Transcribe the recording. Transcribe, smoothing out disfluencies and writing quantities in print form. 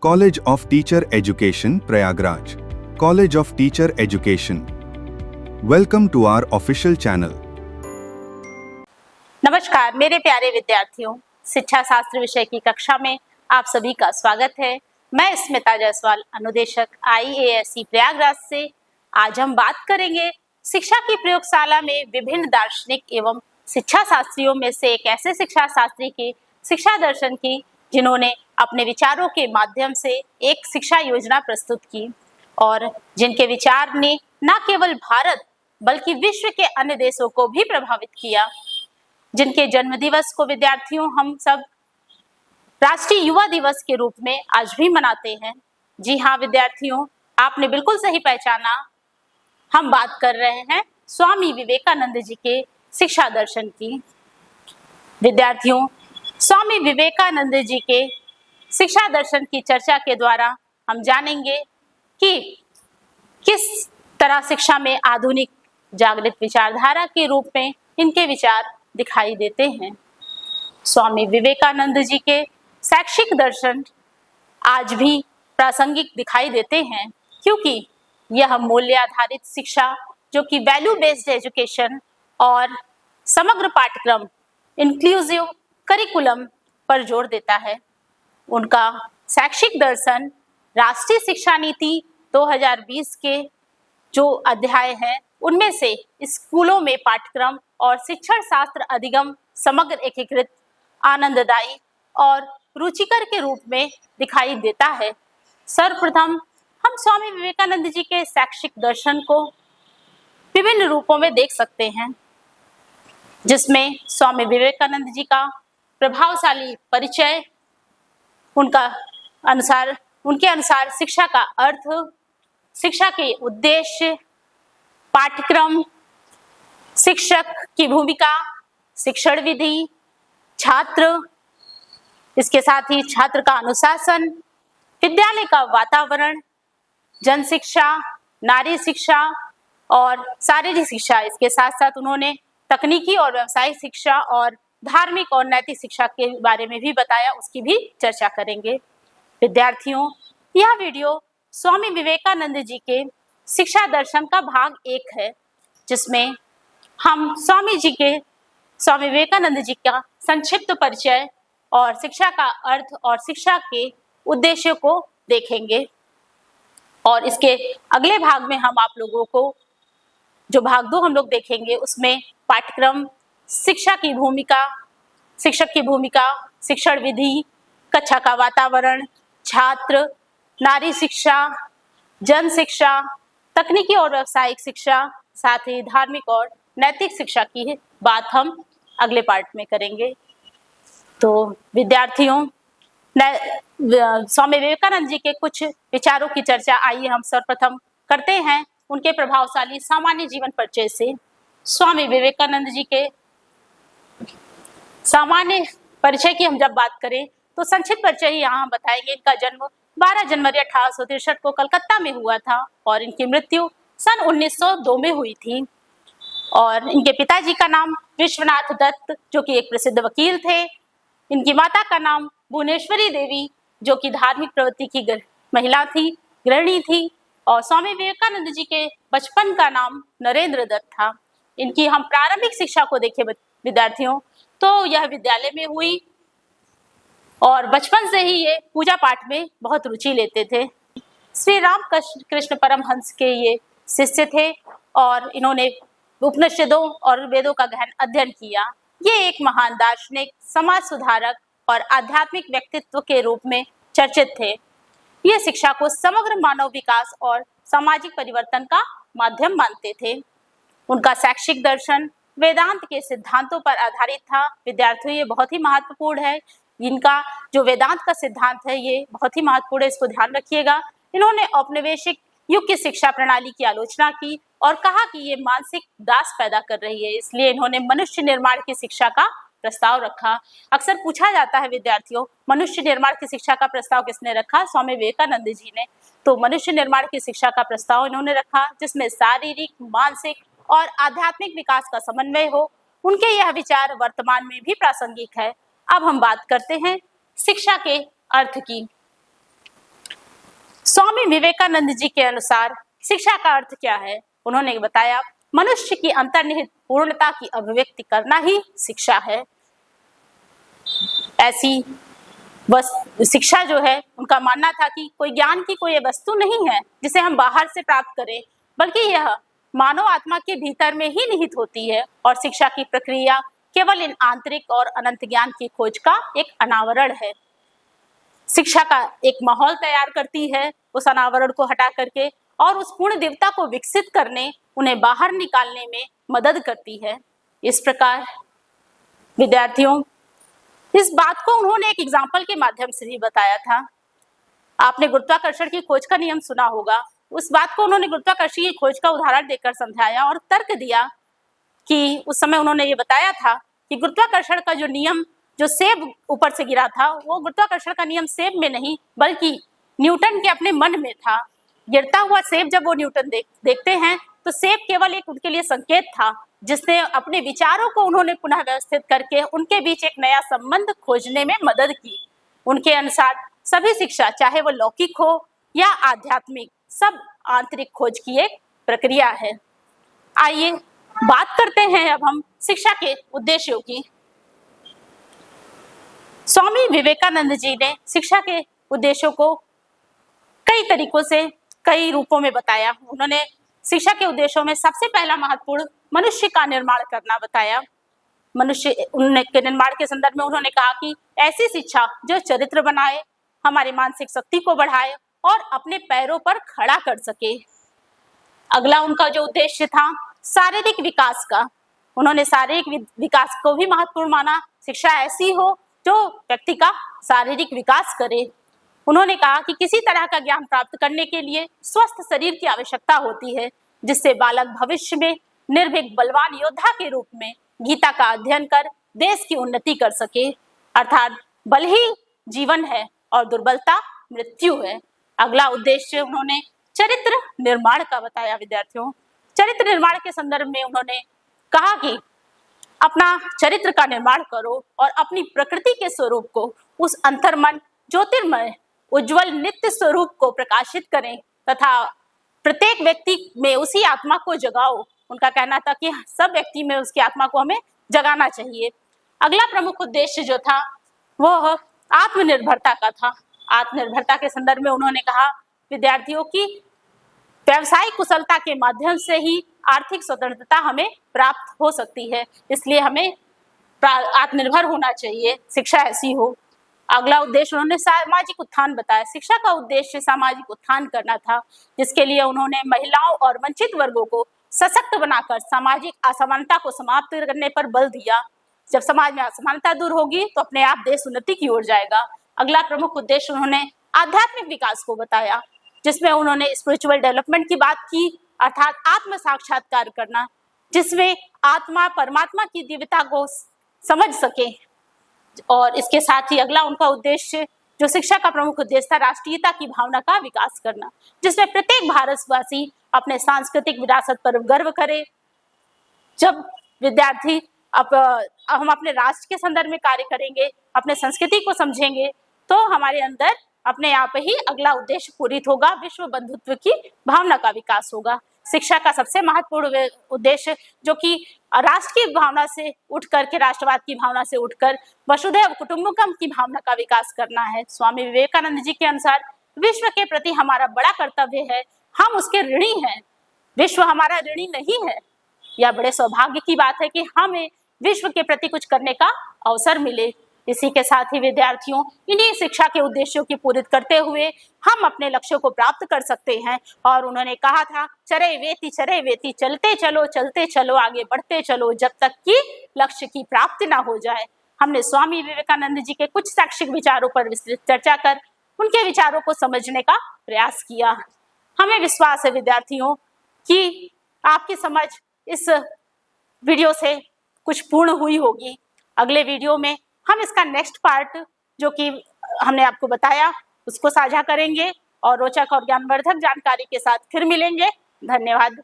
College of Teacher Education, Prayagraj. College of Teacher Education. Welcome to our official channel. नमस्कार मेरे प्यारे विद्यार्थियों, शिक्षा शास्त्र विषय की कक्षा में आप सभी का स्वागत है। मैं स्मिता जायसवाल, अनुदेशक IASE प्रयागराज से। आज हम बात करेंगे शिक्षा की प्रयोगशाला में विभिन्न दार्शनिक एवं शिक्षा शास्त्रियों में से एक ऐसे शिक्षा शास्त्री की शिक्षा दर्शन की जिन्होंने अपने विचारों के माध्यम से एक शिक्षा योजना प्रस्तुत की और जिनके विचार ने न केवल भारत बल्कि विश्व के अन्य देशों को भी प्रभावित किया, जिनके जन्म दिवस को विद्यार्थियों हम सब राष्ट्रीय युवा दिवस के रूप में आज भी मनाते हैं। जी हाँ विद्यार्थियों, आपने बिल्कुल सही पहचाना। हम बात कर रहे हैं स्वामी विवेकानंद जी के शिक्षा दर्शन की। विद्यार्थियों, स्वामी विवेकानंद जी के शिक्षा दर्शन की चर्चा के द्वारा हम जानेंगे कि किस तरह शिक्षा में आधुनिक जागृत विचारधारा के रूप में इनके विचार दिखाई देते हैं। स्वामी विवेकानंद जी के शैक्षिक दर्शन आज भी प्रासंगिक दिखाई देते हैं, क्योंकि यह मूल्य आधारित शिक्षा जो कि वैल्यू बेस्ड एजुकेशन और समग्र पाठ्यक्रम इंक्लूसिव करिकुलम पर जोर देता है। उनका शैक्षिक दर्शन राष्ट्रीय शिक्षा नीति 2020 के जो अध्याय हैं उनमें से स्कूलों में पाठ्यक्रम और शिक्षण शास्त्र अधिगम समग्र एकीकृत आनंददायी और रुचिकर के रूप में दिखाई देता है। सर्वप्रथम हम स्वामी विवेकानंद जी के शैक्षिक दर्शन को विभिन्न रूपों में देख सकते हैं, जिसमें स्वामी विवेकानंद जी का प्रभावशाली परिचय, उनके अनुसार शिक्षा का अर्थ, शिक्षा के उद्देश्य, पाठ्यक्रम, शिक्षक की भूमिका, शिक्षण विधि, छात्र, इसके साथ ही छात्र का अनुशासन, विद्यालय का वातावरण, जन शिक्षा, नारी शिक्षा और शारीरिक शिक्षा। इसके साथ साथ उन्होंने तकनीकी और व्यावसायिक शिक्षा और धार्मिक और नैतिक शिक्षा के बारे में भी बताया, उसकी भी चर्चा करेंगे। विद्यार्थियों, यह वीडियो स्वामी विवेकानंद जी के शिक्षा दर्शन का भाग 1 है, जिसमें हम स्वामी विवेकानंद जी का संक्षिप्त परिचय और शिक्षा का अर्थ और शिक्षा के उद्देश्य को देखेंगे। और इसके अगले भाग में हम आप लोगों को जो भाग 2 हम लोग देखेंगे उसमें पाठ्यक्रम, शिक्षक की भूमिका, शिक्षण विधि, कक्षा का वातावरण, छात्र, नारी शिक्षा, जन शिक्षा, तकनीकी और व्यावसायिक शिक्षा, साथ ही धार्मिक और नैतिक शिक्षा की बात हम अगले पार्ट में करेंगे। तो विद्यार्थियों, स्वामी विवेकानंद जी के कुछ विचारों की चर्चा आइए हम सर्वप्रथम करते हैं उनके प्रभावशाली सामान्य जीवन परिचय से। स्वामी विवेकानंद जी के सामान्य परिचय की हम जब बात करें तो संक्षिप्त परिचय ही यहाँ बताएंगे। इनका जन्म 12 जनवरी 1863 को कलकत्ता में हुआ था और इनकी मृत्यु सन 1902 में हुई थी। और इनके पिताजी का नाम विश्वनाथ दत्त, जो कि एक प्रसिद्ध वकील थे। इनकी माता का नाम भुवनेश्वरी देवी, जो कि धार्मिक प्रवृत्ति की महिला थी, गृहिणी थी। और स्वामी विवेकानंद जी के बचपन का नाम नरेंद्र दत्त था। इनकी हम प्रारंभिक शिक्षा को देखें विद्यार्थियों तो यह विद्यालय में हुई और बचपन से ही ये पूजा पाठ में बहुत रुचि लेते थे। श्री राम कृष्ण परमहंस के ये शिष्य थे और इन्होंने उपनिषदों और वेदों का गहन अध्ययन किया। ये एक महान दार्शनिक, समाज सुधारक और आध्यात्मिक व्यक्तित्व के रूप में चर्चित थे। ये शिक्षा को समग्र मानव विकास और सामाजिक परिवर्तन का माध्यम मानते थे। उनका शैक्षिक दर्शन वेदांत के सिद्धांतों पर आधारित था। विद्यार्थियों, ये बहुत ही महत्वपूर्ण है। इनका जो वेदांत का सिद्धांत है ये बहुत ही महत्वपूर्ण है, इसको ध्यान रखिएगा। इन्होंने औपनिवेशिक युग की शिक्षा प्रणाली की आलोचना की और कहा कि ये मानसिक दास पैदा कर रही है, इसलिए इन्होंने मनुष्य निर्माण की शिक्षा का प्रस्ताव रखा। अक्सर पूछा जाता है विद्यार्थियों, मनुष्य निर्माण की शिक्षा का प्रस्ताव किसने रखा? स्वामी विवेकानंद जी ने। तो मनुष्य निर्माण की शिक्षा का प्रस्ताव इन्होंने रखा, जिसमें शारीरिक, मानसिक और आध्यात्मिक विकास का समन्वय हो। उनके यह विचार वर्तमान में भी प्रासंगिक है। अब हम बात करते हैं शिक्षा के अर्थ की। स्वामी विवेकानंद जी के अनुसार शिक्षा का अर्थ क्या है? उन्होंने बताया, मनुष्य की अंतर्निहित पूर्णता की अभिव्यक्ति करना ही शिक्षा है। ऐसी बस शिक्षा जो है, उनका मानना था कि कोई ज्ञान की कोई वस्तु नहीं है जिसे हम बाहर से प्राप्त करें, बल्कि यह मानव आत्मा के भीतर में ही निहित होती है और शिक्षा की प्रक्रिया केवल इन आंतरिक और अनंत ज्ञान की खोज का एक अनावरण है। शिक्षा का एक माहौल तैयार करती है उस अनावरण को हटा करके, और उस पूर्ण दिव्यता को विकसित करने, उन्हें बाहर निकालने में मदद करती है। इस प्रकार विद्यार्थियों, इस बात को उन्होंने एक एग्जाम्पल के माध्यम से भी बताया था। आपने गुरुत्वाकर्षण की खोज का नियम सुना होगा। उस बात को उन्होंने गुरुत्वाकर्षण की खोज का उदाहरण देकर समझाया और तर्क दिया कि उस समय उन्होंने ये बताया था कि गुरुत्वाकर्षण का जो नियम, जो सेब ऊपर से गिरा था, वो गुरुत्वाकर्षण का नियम सेब में नहीं बल्कि न्यूटन के अपने मन में था। गिरता हुआ सेब जब वो न्यूटन देखते हैं तो सेब केवल एक उनके लिए संकेत था, जिसने अपने विचारों को उन्होंने पुनः व्यवस्थित करके उनके बीच एक नया संबंध खोजने में मदद की। उनके अनुसार सभी शिक्षा, चाहे वो लौकिक हो या आध्यात्मिक, सब आंतरिक खोज की एक प्रक्रिया है। आइए बात करते हैं अब हम शिक्षा के उद्देश्यों की। स्वामी विवेकानंद जी ने शिक्षा के उद्देश्यों को कई तरीकों से, कई रूपों में बताया। उन्होंने शिक्षा के उद्देश्यों में सबसे पहला महत्वपूर्ण मनुष्य का निर्माण करना बताया। मनुष्य के निर्माण के संदर्भ में उन्होंने कहा कि ऐसी शिक्षा जो चरित्र बनाए, हमारी मानसिक शक्ति को बढ़ाए और अपने पैरों पर खड़ा कर सके। अगला उनका जो उद्देश्य था शारीरिक विकास का, उन्होंने शारीरिक विकास को भी महत्वपूर्ण माना। शिक्षा ऐसी हो जो व्यक्ति का शारीरिक विकास करे। उन्होंने कहा कि किसी तरह का ज्ञान प्राप्त करने के लिए स्वस्थ शरीर की आवश्यकता होती है, जिससे बालक भविष्य में निर्भीक बलवान योद्धा के रूप में गीता का अध्ययन कर देश की उन्नति कर सके। अर्थात बल ही जीवन है और दुर्बलता मृत्यु है। अगला उद्देश्य उन्होंने चरित्र निर्माण का बताया। विद्यार्थियों, चरित्र निर्माण के संदर्भ में उन्होंने कहा कि अपना चरित्र का निर्माण करो और अपनी प्रकृति के स्वरूप को, उस अंतर्मन ज्योतिर्मय उज्जवल नित्य स्वरूप को प्रकाशित करें तथा प्रत्येक व्यक्ति में उसी आत्मा को जगाओ। उनका कहना था कि सब व्यक्ति में उसकी आत्मा को हमें जगाना चाहिए। अगला प्रमुख उद्देश्य जो था वो आत्मनिर्भरता का था। आत्मनिर्भरता के संदर्भ में उन्होंने कहा विद्यार्थियों की व्यवसायिक कुशलता के माध्यम से ही आर्थिक स्वतंत्रता हमें प्राप्त हो सकती है, इसलिए हमें आत्मनिर्भर होना चाहिए, शिक्षा ऐसी हो। अगला उद्देश्य उन्होंने सामाजिक उत्थान बताया। शिक्षा का उद्देश्य सामाजिक उत्थान करना था, जिसके लिए उन्होंने महिलाओं और वंचित वर्गों को सशक्त बनाकर सामाजिक असमानता को समाप्त करने पर बल दिया। जब समाज में असमानता दूर होगी तो अपने आप देश उन्नति की ओर जाएगा। अगला प्रमुख उद्देश्य उन्होंने आध्यात्मिक विकास को बताया, जिसमें उन्होंने स्पिरिचुअल डेवलपमेंट की बात की, अर्थात आत्म साक्षात्कार करना, जिसमें आत्मा परमात्मा की दिव्यता को समझ सके। और इसके साथ ही अगला उनका उद्देश्य जो शिक्षा का प्रमुख उद्देश्य था, राष्ट्रीयता की भावना का विकास करना, जिसमें प्रत्येक भारतवासी अपने सांस्कृतिक विरासत पर गर्व करे। जब विद्यार्थी अब हम अपने राष्ट्र के संदर्भ में कार्य करेंगे, अपने संस्कृति को समझेंगे, तो हमारे अंदर अपने आप ही अगला उद्देश्य पूरित होगा, विश्व बंधुत्व की भावना का विकास होगा। शिक्षा का सबसे महत्वपूर्ण उद्देश्य जो कि राष्ट्र की भावना से उठ करके, राष्ट्रवाद की भावना से उठकर वसुधैव कुटुंबकम की भावना का विकास करना है। स्वामी विवेकानंद जी के अनुसार विश्व के प्रति हमारा बड़ा कर्तव्य है, हम उसके ऋणी हैं, विश्व हमारा ऋणी नहीं है। यह बड़े सौभाग्य की बात है कि हमें विश्व के प्रति कुछ करने का अवसर मिले। इसी के साथ ही विद्यार्थियों, इन्हीं शिक्षा के उद्देश्यों की पूरित करते हुए हम अपने लक्ष्यों को प्राप्त कर सकते हैं। और उन्होंने कहा था, चरे वेती, चलते चलो, आगे बढ़ते चलो, जब तक कि लक्ष्य की प्राप्ति ना हो जाए। हमने स्वामी विवेकानंद जी के कुछ शैक्षिक विचारों पर विस्तृत चर्चा कर उनके विचारों को समझने का प्रयास किया। हमें विश्वास है विद्यार्थियों कि आपकी समझ इस वीडियो से कुछ पूर्ण हुई होगी। अगले वीडियो में हम इसका नेक्स्ट पार्ट जो कि हमने आपको बताया उसको साझा करेंगे और रोचक और ज्ञानवर्धक जानकारी के साथ फिर मिलेंगे। धन्यवाद।